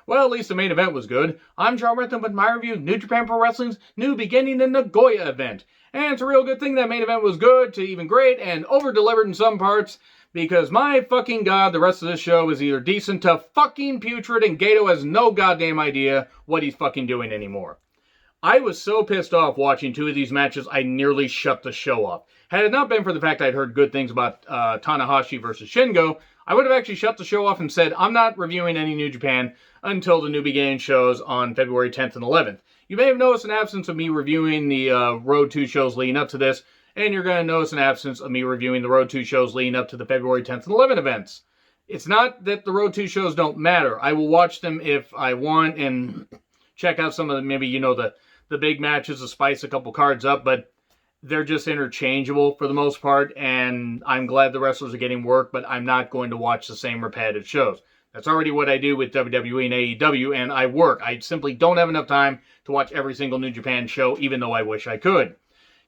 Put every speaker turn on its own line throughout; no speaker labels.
Well, at least the main event was good. I'm John Rentham with my review of New Japan Pro Wrestling's new beginning in Nagoya event. And it's a real good thing that main event was good to even great and over-delivered in some parts, because my fucking god, the rest of this show is either decent to fucking putrid, and Gato has no goddamn idea what he's fucking doing anymore. I was so pissed off watching two of these matches, I nearly shut the show off. Had it not been for the fact I'd heard good things about Tanahashi versus Shingo, I would have actually shut the show off and said, I'm not reviewing any New Japan until the new beginning shows on February 10th and 11th. You may have noticed an absence of me reviewing the Road 2 shows leading up to this, and you're going to notice an absence of me reviewing the Road 2 shows leading up to the February 10th and 11th events. It's not that the Road 2 shows don't matter. I will watch them if I want and check out some of the, maybe, the big matches to spice a couple cards up, but they're just interchangeable for the most part, and I'm glad the wrestlers are getting work, but I'm not going to watch the same repetitive shows. That's already what I do with WWE and AEW, and I work. I simply don't have enough time to watch every single New Japan show, even though I wish I could.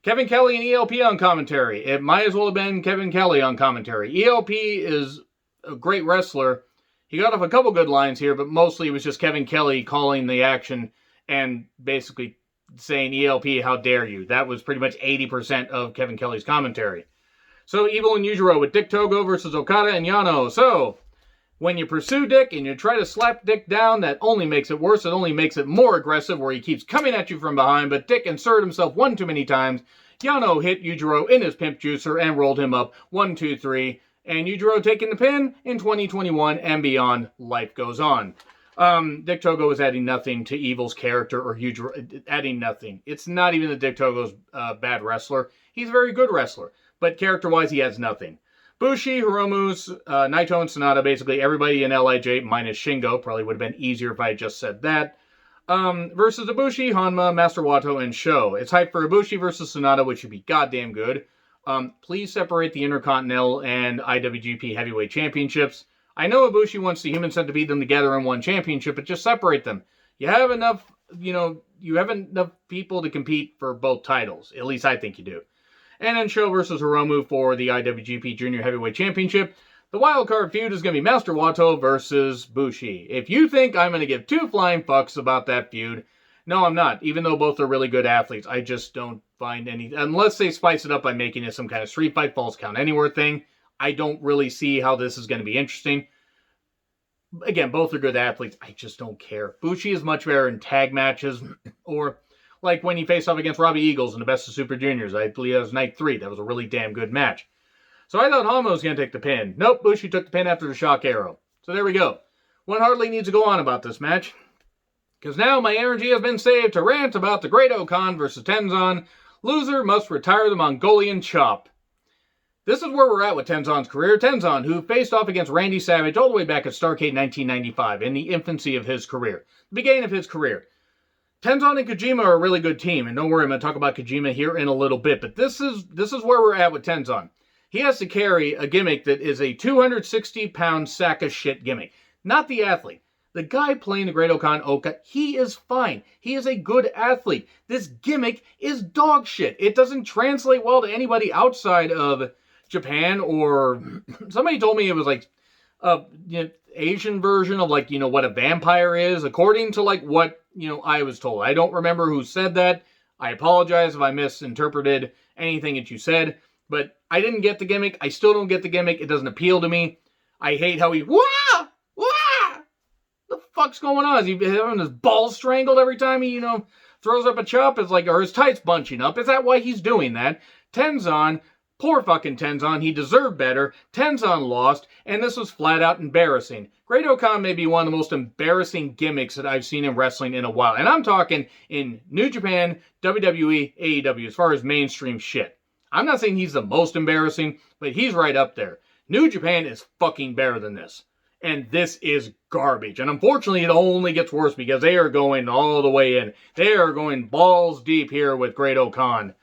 Kevin Kelly and ELP on commentary. It might as well have been Kevin Kelly on commentary. ELP is a great wrestler. He got off a couple good lines here, but mostly it was just Kevin Kelly calling the action and basically saying, ELP, how dare you? That was pretty much 80% of Kevin Kelly's commentary. So, Evil and Yujiro with Dick Togo versus Okada and Yano. So, when you pursue Dick and you try to slap Dick down, that only makes it worse. It only makes it more aggressive, where he keeps coming at you from behind, but Dick inserted himself one too many times. Yano hit Yujiro in his pimp juicer and rolled him up 1, 2, 3. And Yujiro taking the pin in 2021 and beyond. Life goes on. Dick Togo is adding nothing to Evil's character or Yujiro, adding nothing. It's not even that Dick Togo's a bad wrestler. He's a very good wrestler, but character-wise, he has nothing. Bushi, Hiromu's, Naito, and Sonata, basically everybody in LIJ minus Shingo, probably would have been easier if I had just said that, versus Ibushi, Hanma, Master Wato, and Sho. It's hype for Ibushi versus Sonata, which should be goddamn good. Please separate the Intercontinental and IWGP Heavyweight Championships. I know Ibushi wants the Human Centipede them together in one championship, but just separate them. You have enough, you have enough people to compete for both titles. At least I think you do. And then Sho versus Hiromu for the IWGP Junior Heavyweight Championship. The wild card feud is going to be Master Wato versus Bushi. If you think I'm going to give two flying fucks about that feud, no, I'm not. Even though both are really good athletes, I just don't find any, unless they spice it up by making it some kind of street fight, falls count anywhere thing. I don't really see how this is going to be interesting. Again, both are good athletes. I just don't care. Bushi is much better in tag matches, or like when he faced off against Robbie Eagles in the Best of Super Juniors. I believe that was night 3. That was a really damn good match. So I thought Hanma was going to take the pin. Nope, Bushi took the pin after the shock arrow. So there we go. One hardly needs to go on about this match, because now my energy has been saved to rant about the Great Okan versus Tenzan. Loser must retire the Mongolian chop. This is where we're at with Tenzan's career. Tenzan, who faced off against Randy Savage all the way back at Starrcade 1995, in the infancy of his career, the beginning of his career. Tenzan and Kojima are a really good team, and don't worry, I'm going to talk about Kojima here in a little bit, but this is where we're at with Tenzan. He has to carry a gimmick that is a 260-pound sack of shit gimmick. Not the athlete. The guy playing the Great Okan Oka, he is fine. He is a good athlete. This gimmick is dog shit. It doesn't translate well to anybody outside of Japan, or somebody told me it was like a Asian version of what a vampire is, according to what I was told. I don't remember who said that. I apologize if I misinterpreted anything that you said, but I didn't get the gimmick. I still don't get the gimmick. It doesn't appeal to me. I hate how he the fuck's going on? Is he having his balls strangled every time he throws up a chop? It's or his tights bunching up. Is that why he's doing that? Tenzan, poor fucking Tenzan, he deserved better. Tenzan lost, and this was flat out embarrassing. Great Okan may be one of the most embarrassing gimmicks that I've seen in wrestling in a while. And I'm talking in New Japan, WWE, AEW, as far as mainstream shit. I'm not saying he's the most embarrassing, but he's right up there. New Japan is fucking better than this. And this is garbage. And unfortunately, it only gets worse because they are going all the way in. They are going balls deep here with Great Okan.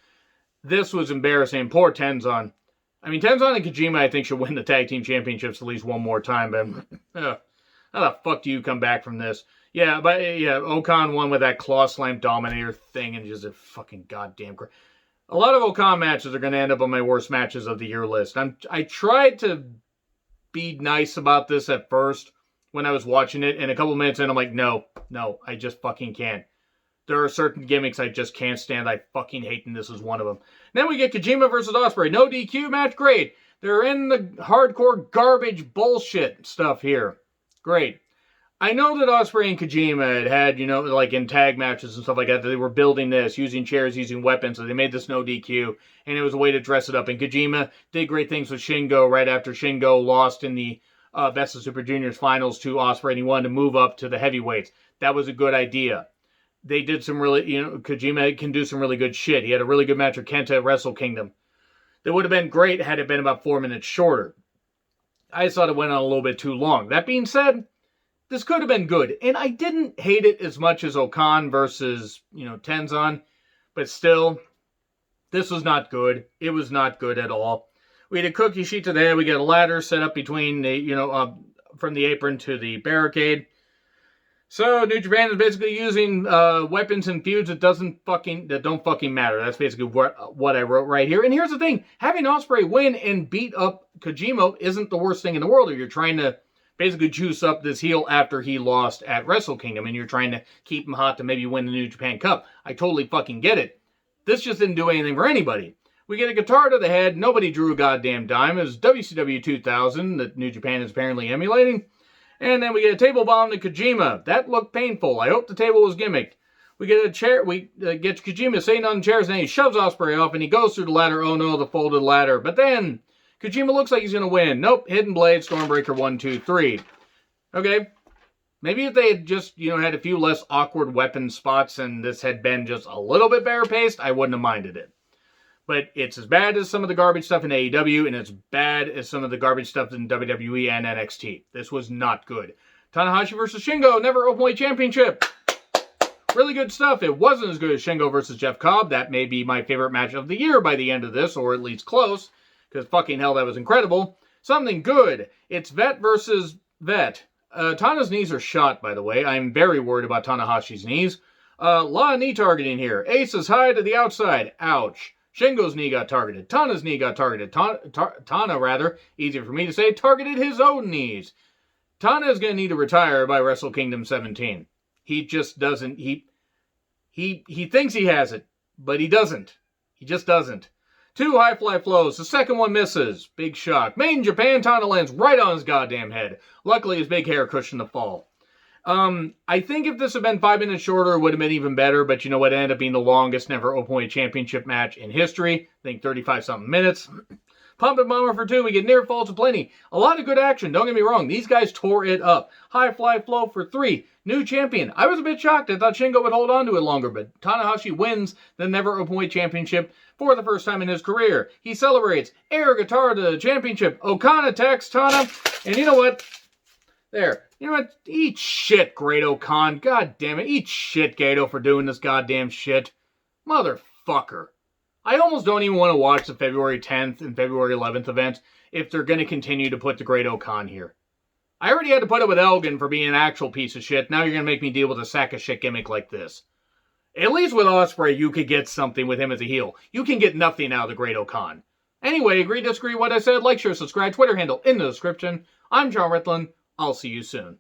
This was embarrassing. Poor Tenzan. I mean, Tenzan and Kojima, I think, should win the tag team championships at least one more time. But how the fuck do you come back from this? Yeah, Okan won with that claw slam dominator thing and just a fucking goddamn crap. A lot of Okan matches are going to end up on my worst matches of the year list. I tried to be nice about this at first, when I was watching it, and a couple minutes in, I'm like, no, I just fucking can't. There are certain gimmicks I just can't stand. I fucking hate, and this is one of them. Then we get Kojima versus Ospreay. No DQ match, great. They're in the hardcore garbage bullshit stuff here. Great. I know that Ospreay and Kojima had, like in tag matches and stuff like that, they were building this, using chairs, using weapons, so they made this no DQ, and it was a way to dress it up. And Kojima did great things with Shingo right after Shingo lost in the Best of Super Juniors finals to Ospreay, and he wanted to move up to the heavyweights. That was a good idea. They did some really, Kojima can do some really good shit. He had a really good match with Kenta at Wrestle Kingdom. That would have been great had it been about 4 minutes shorter. I just thought it went on a little bit too long. That being said, this could have been good. And I didn't hate it as much as Okan versus, Tenzan. But still, this was not good. It was not good at all. We had a cookie sheet to the head. We got a ladder set up between the, from the apron to the barricade. So New Japan is basically using weapons and feuds that don't fucking matter. That's basically what I wrote right here. And here's the thing: having Ospreay win and beat up Kojima isn't the worst thing in the world. If you're trying to basically juice up this heel after he lost at Wrestle Kingdom, and you're trying to keep him hot to maybe win the New Japan Cup, I totally fucking get it. This just didn't do anything for anybody. We get a guitar to the head. Nobody drew a goddamn dime. It was WCW 2000 that New Japan is apparently emulating. And then we get a table bomb to Kojima. That looked painful. I hope the table was gimmicked. We get a chair. We get Kojima sitting on the chairs, and he shoves Ospreay off, and he goes through the ladder. Oh no, the folded ladder. But then Kojima looks like he's going to win. Nope. Hidden Blade, Stormbreaker 1, 2, 3. Okay. Maybe if they had just, had a few less awkward weapon spots and this had been just a little bit better paced, I wouldn't have minded it. But it's as bad as some of the garbage stuff in AEW, and it's bad as some of the garbage stuff in WWE and NXT. This was not good. Tanahashi versus Shingo, never Openweight Championship. Really good stuff. It wasn't as good as Shingo versus Jeff Cobb. That may be my favorite match of the year by the end of this, or at least close, because fucking hell, that was incredible. Something good. It's Vet versus Vet. Tana's knees are shot, by the way. I'm very worried about Tanahashi's knees. Lot of knee targeting here. Ace is high to the outside. Ouch. Shingo's knee got targeted. Tana's knee got targeted. Tana, easier for me to say, targeted his own knees. Tana is going to need to retire by Wrestle Kingdom 17. He just doesn't. He thinks he has it, but he doesn't. He just doesn't. 2 high fly flows. The second one misses. Big shock. Made in Japan, Tana lands right on his goddamn head. Luckily, his big hair cushioned the fall. I think if this had been 5 minutes shorter, it would have been even better, but you know what? It ended up being the longest never Openweight Championship match in history. I think 35-something minutes. Pump and Bomber for 2. We get near falls aplenty. A lot of good action. Don't get me wrong. These guys tore it up. High fly flow for 3. New champion. I was a bit shocked. I thought Shingo would hold on to it longer, but Tanahashi wins the never Openweight Championship for the first time in his career. He celebrates. Air guitar to the championship. Okan attacks Tana. And you know what? There. You know what? Eat shit, Great Okan. God damn it. Eat shit, Gato, for doing this goddamn shit. Motherfucker. I almost don't even want to watch the February 10th and February 11th events if they're going to continue to put the Great Okan here. I already had to put up with Elgin for being an actual piece of shit. Now you're going to make me deal with a sack of shit gimmick like this. At least with Ospreay, you could get something with him as a heel. You can get nothing out of the Great Okan. Anyway, agree, disagree what I said? Like, share, subscribe, Twitter handle in the description. I'm John Ritlin. I'll see you soon.